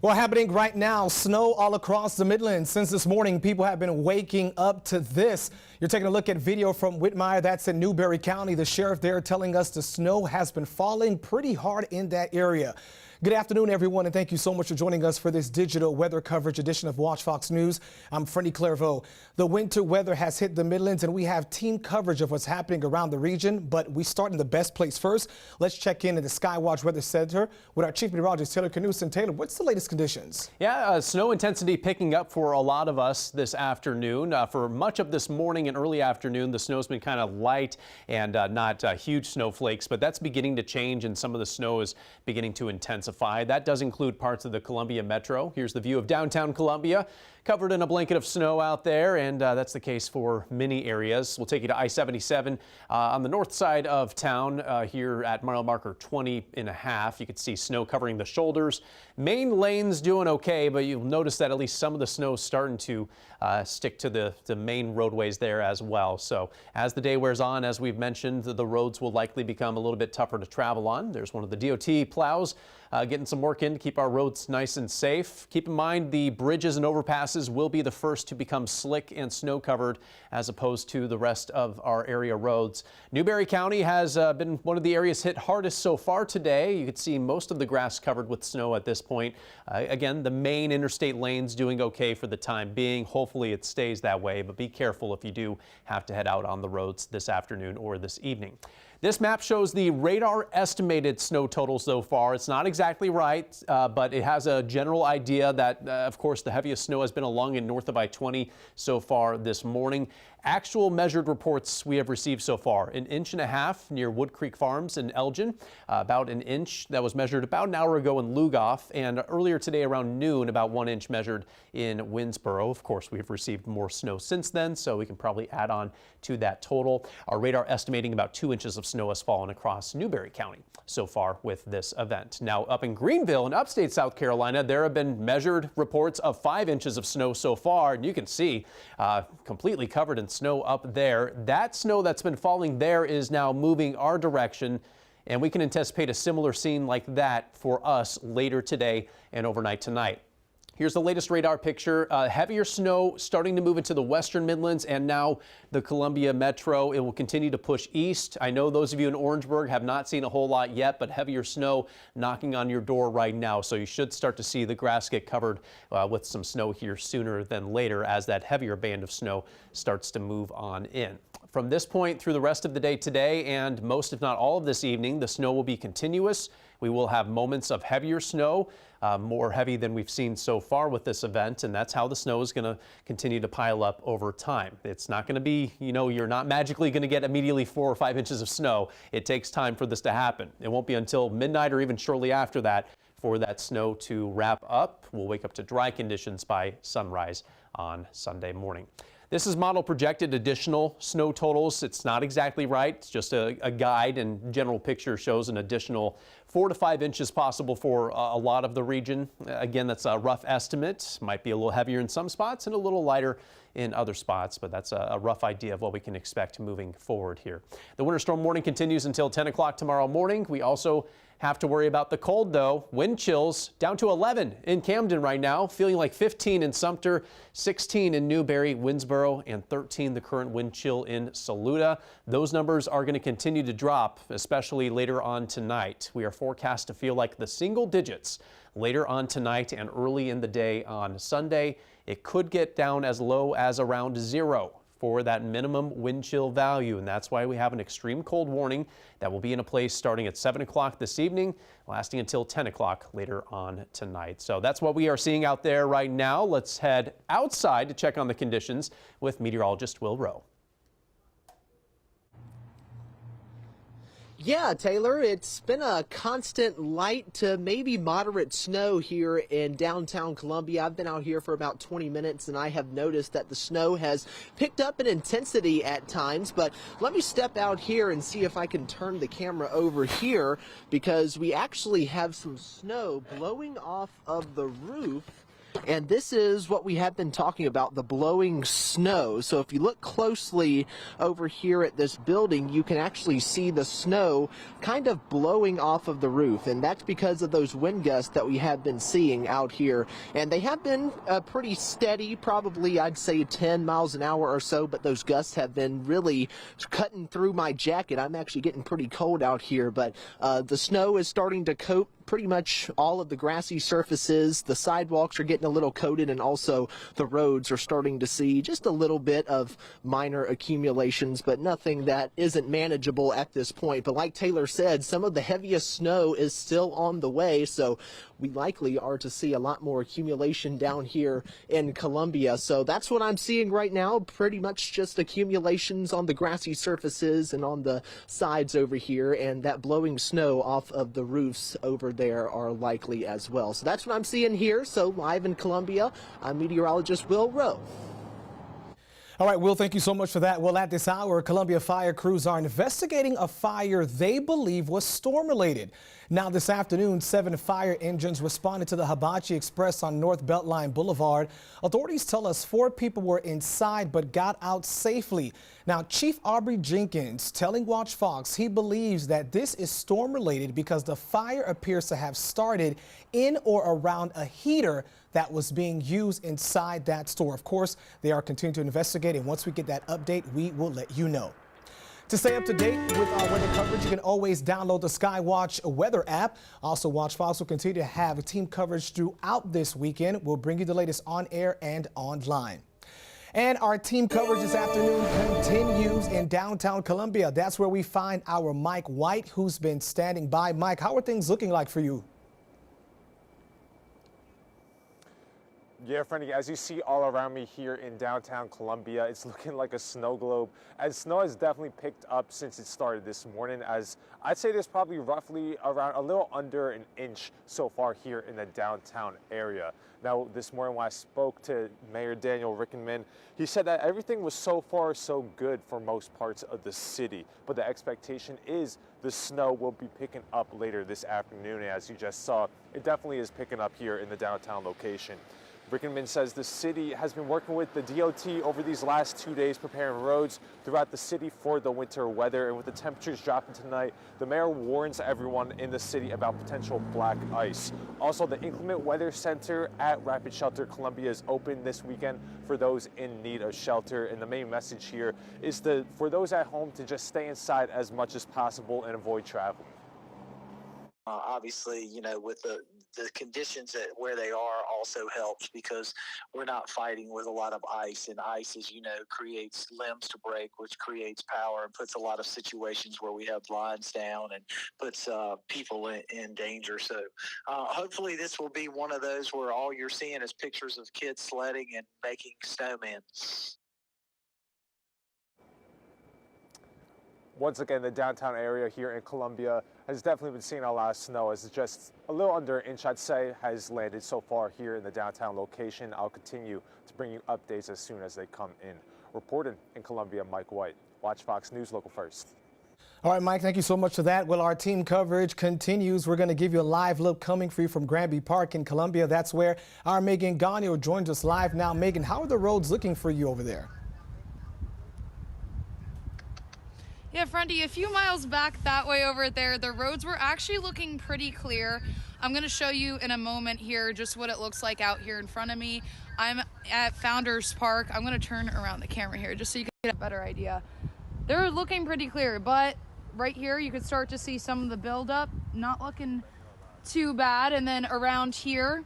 Well, happening right now, snow all across the Midlands. Since this morning, people have been waking up to this. You're taking a look at video from Whitmire. That's in Newberry County. The sheriff there telling us the snow has been falling pretty hard in that area. Good afternoon, everyone, and thank you so much for joining us for this digital weather coverage edition of Watch Fox News. I'm Freddie Clairvaux. The winter weather has hit the Midlands, and we have team coverage of what's happening around the region. But we start in the best place first. Let's check in at the SkyWatch Weather Center with our chief meteorologist, Taylor Knudsen. Taylor, what's the latest conditions? Yeah, snow intensity picking up for a lot of us this afternoon. For much of this morning and early afternoon, the snow's been kind of light and not huge snowflakes, but that's beginning to change, and some of the snow is beginning to intensify. That does include parts of the Columbia Metro. Here's the view of downtown Columbia, covered in a blanket of snow out there, and that's the case for many areas. We'll take you to I-77 on the north side of town here at mile marker 20.5. You can see snow covering the shoulders. Main lanes doing okay, but you'll notice that at least some of the snow is starting to stick to the main roadways there as well. So as the day wears on, as we've mentioned, the roads will likely become a little bit tougher to travel on. There's one of the DOT plows getting some work in to keep our roads nice and safe. Keep in mind the bridges and overpasses will be the first to become slick and snow covered as opposed to the rest of our area roads. Newberry County has been one of the areas hit hardest so far today. You can see most of the grass covered with snow at this point. Again, the main interstate lanes doing okay for the time being. Hopefully it stays that way, but be careful if you do have to head out on the roads this afternoon or this evening. This map shows the radar estimated snow total so far. It's not exactly right, but it has a general idea that, of course, the heaviest snow has been along and north of I-20 so far this morning. Actual measured reports we have received so far: 1.5 inches near Wood Creek Farms in Elgin, about 1 inch that was measured about an hour ago in Lugoff, and earlier today around noon about 1 inch measured in Winsboro. Of course, we've received more snow since then, so we can probably add on to that total. Our radar estimating about 2 inches of snow has fallen across Newberry County so far with this event. Now up in Greenville in upstate South Carolina, there have been measured reports of 5 inches of snow so far, and you can see completely covered in snow up there. That snow that's been falling there is now moving our direction, and we can anticipate a similar scene like that for us later today and overnight tonight. Here's the latest radar picture. Heavier snow starting to move into the western Midlands and now the Columbia Metro. It will continue to push east. I know those of you in Orangeburg have not seen a whole lot yet, but heavier snow knocking on your door right now. So you should start to see the grass get covered with some snow here sooner than later as that heavier band of snow starts to move on in. From this point through the rest of the day today and most, if not all, of this evening, the snow will be continuous. We will have moments of heavier snow, more heavy than we've seen so far with this event, and that's how the snow is going to continue to pile up over time. It's not going to be, you're not magically going to get immediately 4 or 5 inches of snow. It takes time for this to happen. It won't be until midnight or even shortly after that for that snow to wrap up. We'll wake up to dry conditions by sunrise on Sunday morning. This is model projected additional snow totals. It's not exactly right. It's just a guide, and general picture shows an additional 4 to 5 inches possible for a lot of the region. Again, that's a rough estimate. Might be a little heavier in some spots and a little lighter in other spots, but that's a rough idea of what we can expect moving forward here. The winter storm warning continues until 10 o'clock tomorrow morning. We also have to worry about the cold, though. Wind chills down to 11 in Camden right now, feeling like 15 in Sumter, 16 in Newberry, Winsboro, and 13 the current wind chill in Saluda. Those numbers are going to continue to drop, especially later on tonight. We are forecast to feel like the single digits later on tonight and early in the day on Sunday. It could get down as low as around 0 for that minimum wind chill value, and that's why we have an extreme cold warning that will be in place starting at 7 o'clock this evening, lasting until 10 o'clock later on tonight. So that's what we are seeing out there right now. Let's head outside to check on the conditions with meteorologist Will Rowe. Yeah, Taylor, it's been a constant light to maybe moderate snow here in downtown Columbia. I've been out here for about 20 minutes and I have noticed that the snow has picked up in intensity at times, but let me step out here and see if I can turn the camera over here because we actually have some snow blowing off of the roof And this is what we have been talking about, the blowing snow. So if you look closely over here at this building, you can actually see the snow kind of blowing off of the roof. And that's because of those wind gusts that we have been seeing out here. And they have been pretty steady, probably I'd say 10 miles an hour or so, but those gusts have been really cutting through my jacket. I'm actually getting pretty cold out here, but the snow is starting to coat pretty much all of the grassy surfaces. The sidewalks are getting a little coated, and also the roads are starting to see just a little bit of minor accumulations, but nothing that isn't manageable at this point. But like Taylor said, some of the heaviest snow is still on the way, so we likely are to see a lot more accumulation down here in Columbia. So that's what I'm seeing right now, pretty much just accumulations on the grassy surfaces and on the sides over here, and that blowing snow off of the roofs over there are likely as well. So that's what I'm seeing here. So live in Columbia, I'm meteorologist Will Rowe. All right, Will, thank you so much for that. Well, at this hour, Columbia fire crews are investigating a fire they believe was storm-related. Now, this afternoon, 7 fire engines responded to the Hibachi Express on North Beltline Boulevard. Authorities tell us 4 people were inside but got out safely. Now, Chief Aubrey Jenkins telling WACH Fox he believes that this is storm-related because the fire appears to have started in or around a heater that was being used inside that store. Of course, they are continuing to investigate, and once we get that update, we will let you know. To stay up to date with our weather coverage, you can always download the SkyWatch weather app. Also, WACH Fox will continue to have team coverage throughout this weekend. We'll bring you the latest on air and online. And our team coverage this afternoon continues in downtown Columbia. That's where we find our Mike White, who's been standing by. Mike, how are things looking like for you? Yeah, Freddie, as you see all around me here in downtown Columbia, it's looking like a snow globe. And snow has definitely picked up since it started this morning, as I'd say there's probably roughly around a little under an inch so far here in the downtown area. Now, this morning when I spoke to Mayor Daniel Rickenman, he said that everything was so far so good for most parts of the city. But the expectation is the snow will be picking up later this afternoon. And as you just saw, it definitely is picking up here in the downtown location. Rickenman says the city has been working with the DOT over these last 2 days, preparing roads throughout the city for the winter weather. And with the temperatures dropping tonight, the mayor warns everyone in the city about potential black ice. Also, the Inclement Weather Center at Rapid Shelter Columbia is open this weekend for those in need of shelter. And the main message here is for those at home to just stay inside as much as possible and avoid traveling. Obviously, you know, with the conditions where they are also helps because we're not fighting with a lot of ice, and ice, as you know, creates limbs to break, which creates power and puts a lot of situations where we have lines down and puts people in danger. So hopefully this will be one of those where all you're seeing is pictures of kids sledding and making snowmen. Once again, the downtown area here in Columbia has definitely been seeing a lot of snow, as just a little under an inch, I'd say, has landed so far here in the downtown location. I'll continue to bring you updates as soon as they come in. Reporting in Columbia, Mike White, WACH Fox News Local First. All right, Mike, thank you so much for that. Well, our team coverage continues. We're going to give you a live look coming for you from Granby Park in Columbia. That's where our Megan Gagno joins us live now. Megan, how are the roads looking for you over there? Yeah, Friendy, a few miles back that way over there, the roads were actually looking pretty clear. I'm going to show you in a moment here just what it looks like out here in front of me. I'm at Founders Park. I'm going to turn around the camera here just so you can get a better idea. They're looking pretty clear, but right here you could start to see some of the buildup. Not looking too bad. And then around here,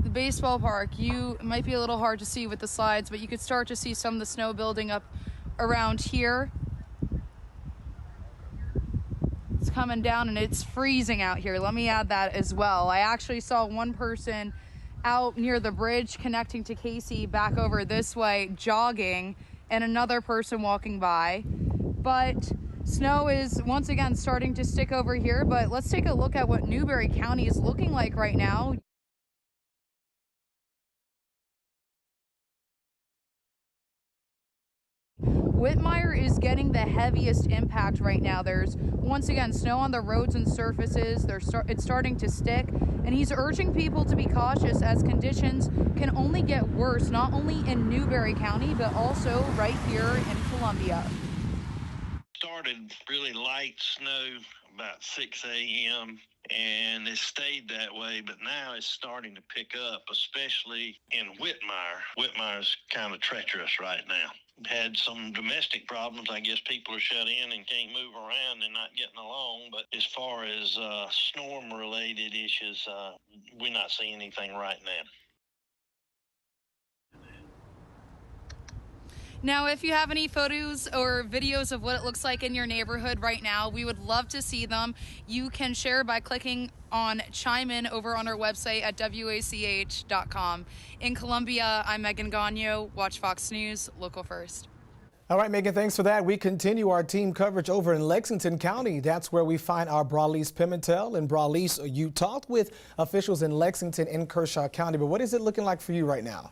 the baseball park, it might be a little hard to see with the slides, but you could start to see some of the snow building up around here. It's coming down and it's freezing out here. Let me add that as well. I actually saw one person out near the bridge connecting to Casey back over this way jogging, and another person walking by. But snow is once again starting to stick over here, but let's take a look at what Newberry County is looking like right now. Whitmire is getting the heaviest impact right now. There's once again snow on the roads and surfaces. It's starting to stick, and he's urging people to be cautious as conditions can only get worse, not only in Newberry County, but also right here in Columbia. Started really light snow about 6 a.m. and it stayed that way, but now it's starting to pick up, especially in Whitmire. Whitmire's kind of treacherous right now. Had some domestic problems. I guess people are shut in and can't move around and not getting along. But as far as storm-related issues, we're not seeing anything right now. Now, if you have any photos or videos of what it looks like in your neighborhood right now, we would love to see them. You can share by clicking on Chime In over on our website at WACH.com. In Columbia, I'm Megan Gagno, Watch Fox News, Local First. All right, Megan, thanks for that. We continue our team coverage over in Lexington County. That's where we find our Brawlise Pimentel. And Brawlise, you talked with officials in Lexington and Kershaw County, but what is it looking like for you right now?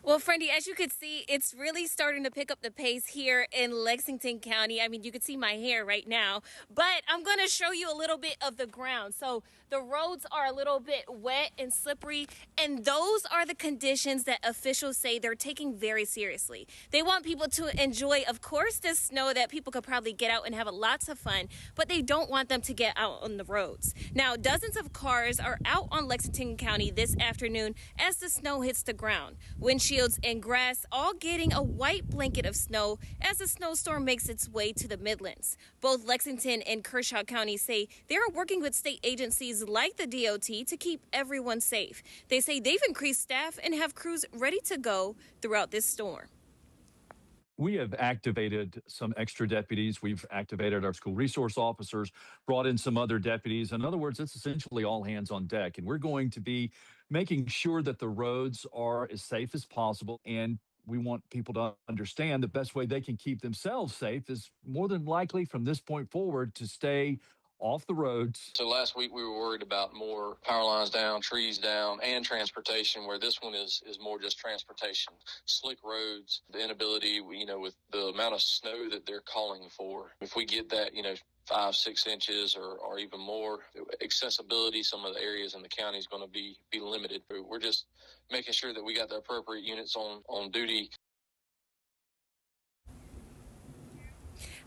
Well, Friendy, as you can see, it's really starting to pick up the pace here in Lexington County. I mean, you can see my hair right now, but I'm going to show you a little bit of the ground. So the roads are a little bit wet and slippery, and those are the conditions that officials say they're taking very seriously. They want people to enjoy, of course, this snow that people could probably get out and have lots of fun, but they don't want them to get out on the roads. Now, dozens of cars are out on Lexington County this afternoon as the snow hits the ground. Windshields and grass all getting a white blanket of snow as the snowstorm makes its way to the Midlands. Both Lexington and Kershaw County say they are working with state agencies like the DOT to keep everyone safe. They say they've increased staff and have crews ready to go throughout this storm. We have activated some extra deputies. We've activated our school resource officers, brought in some other deputies. In other words, it's essentially all hands on deck. And we're going to be making sure that the roads are as safe as possible. And we want people to understand the best way they can keep themselves safe is more than likely from this point forward to stay off the roads. So last week we were worried about more power lines down, trees down, and transportation, where this one is more just transportation. Slick roads, the inability, with the amount of snow that they're calling for. If we get that, 5-6 inches or even more, accessibility, some of the areas in the county is going to be limited. We're just making sure that we got the appropriate units on duty.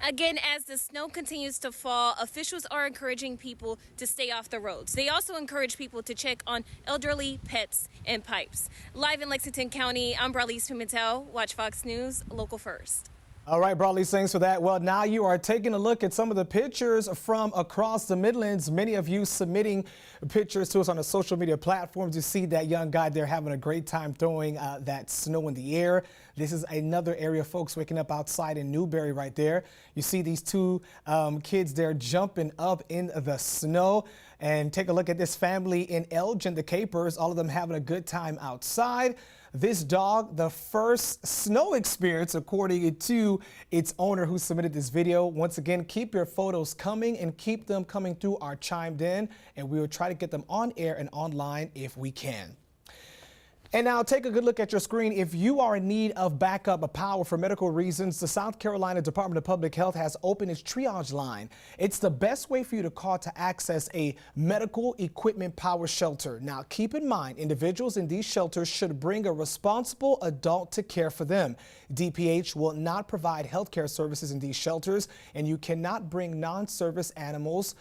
Again, as the snow continues to fall, officials are encouraging people to stay off the roads. They also encourage people to check on elderly, pets, and pipes. Live in Lexington County, I'm Brawlise Pimentel, Watch Fox News, Local First. All right, Brawlise, thanks for that. Well, now you are taking a look at some of the pictures from across the Midlands. Many of you submitting pictures to us on the social media platforms. You see that young guy there having a great time throwing that snow in the air. This is another area, folks, waking up outside in Newberry right there. You see these two kids there jumping up in the snow. And take a look at this family in Elgin, the Capers, all of them having a good time outside. This dog, the first snow experience, according to its owner who submitted this video. Once again, keep your photos coming and keep them coming through our Chimed In, and we will try to get them on air and online if we can. And now take a good look at your screen. If you are in need of backup power for medical reasons, the South Carolina Department of Public Health has opened its triage line. It's the best way for you to call to access a medical equipment power shelter. Now, keep in mind, individuals in these shelters should bring a responsible adult to care for them. DPH will not provide health care services in these shelters, and you cannot bring non-service animals.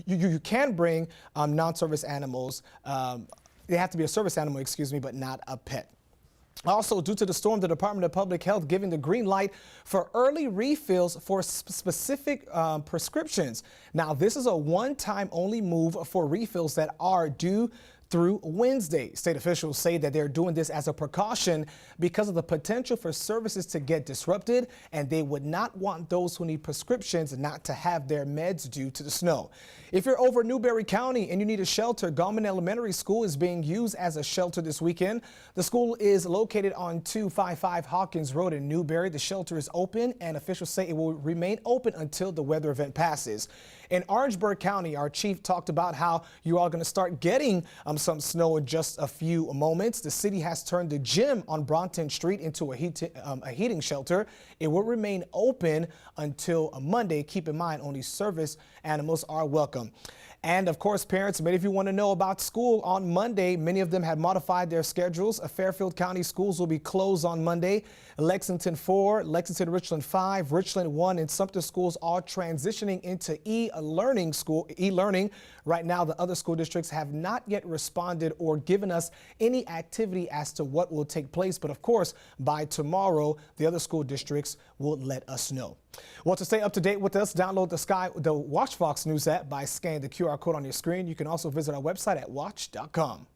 You can bring non-service animals. They have to be a service animal, but not a pet. Also, due to the storm, the Department of Public Health giving the green light for early refills for specific prescriptions. Now, this is a one-time only move for refills that are due through Wednesday. State officials say that they're doing this as a precaution because of the potential for services to get disrupted, and they would not want those who need prescriptions not to have their meds due to the snow. If you're over Newberry County and you need a shelter, Gallman Elementary School is being used as a shelter this weekend. The school is located on 255 Hawkins Road in Newberry. The shelter is open, and officials say it will remain open until the weather event passes. In Orangeburg County, our chief talked about how you are going to start getting some snow in just a few moments. The city has turned the gym on Bronton Street into a heating shelter. It will remain open until Monday. Keep in mind, only service animals are welcome. And of course, parents, many of you want to know about school on Monday. Many of them have modified their schedules. Fairfield County schools will be closed on Monday. Lexington 4, Lexington Richland 5, Richland 1, and Sumter schools are transitioning into e-learning. Right now, the other school districts have not yet responded or given us any activity as to what will take place. But of course, by tomorrow, the other school districts will let us know. Well, to stay up to date with us, download the WACH Fox News app by scanning the QR code on your screen. You can also visit our website at watch.com.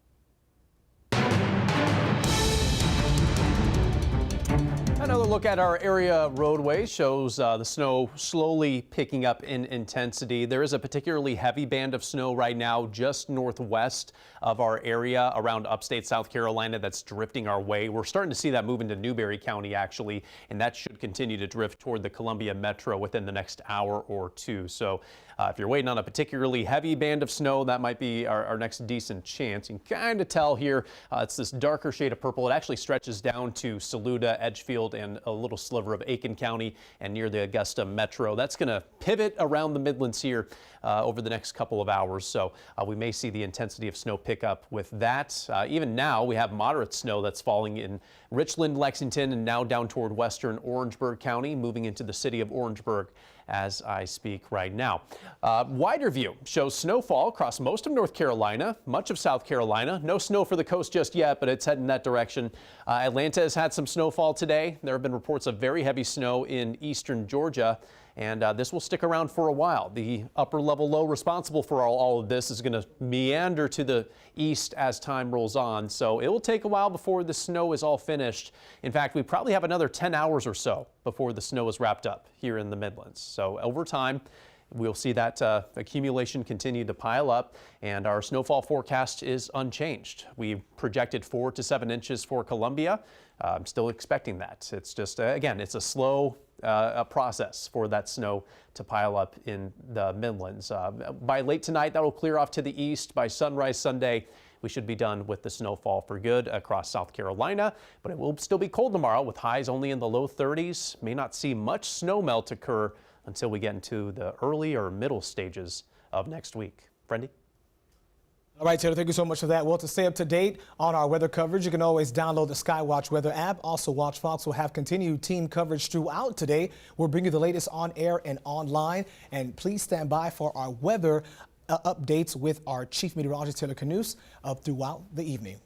Another look at our area roadways shows the snow slowly picking up in intensity. There is a particularly heavy band of snow right now just northwest of our area around upstate South Carolina that's drifting our way. We're starting to see that move into Newberry County, actually, and that should continue to drift toward the Columbia Metro within the next hour or two. So if you're waiting on a particularly heavy band of snow, that might be our next decent chance. You can kind of tell here it's this darker shade of purple. It actually stretches down to Saluda, Edgefield, and a little sliver of Aiken County and near the Augusta Metro. That's going to pivot around the Midlands here over the next couple of hours. So we may see the intensity of snow pick up with that. Even now, we have moderate snow that's falling in Richland, Lexington, and now down toward western Orangeburg County, moving into the city of Orangeburg as I speak right now. Wider view shows snowfall across most of North Carolina, much of South Carolina. No snow for the coast just yet, but it's heading that direction. Atlanta has had some snowfall today. There have been reports of very heavy snow in eastern Georgia, and this will stick around for a while. The upper level low responsible for all of this is going to meander to the east as time rolls on, so it will take a while before the snow is all finished. In fact, we probably have another 10 hours or so before the snow is wrapped up here in the Midlands. So over time, we'll see that accumulation continue to pile up, and our snowfall forecast is unchanged. We projected 4 to 7 inches for Columbia. I'm still expecting that. It's just, again, it's a slow process for that snow to pile up in the Midlands. By late tonight, that will clear off to the east. By sunrise Sunday, we should be done with the snowfall for good across South Carolina, but it will still be cold tomorrow with highs only in the low 30s. May not see much snow melt occur until we get into the early or middle stages of next week. Brendy? All right, Taylor, thank you so much for that. Well, to stay up to date on our weather coverage, you can always download the SkyWatch weather app. Also, Watch Fox will have continued team coverage throughout today. We'll bring you the latest on air and online. And please stand by for our weather updates with our chief meteorologist, Taylor Canoose, throughout the evening.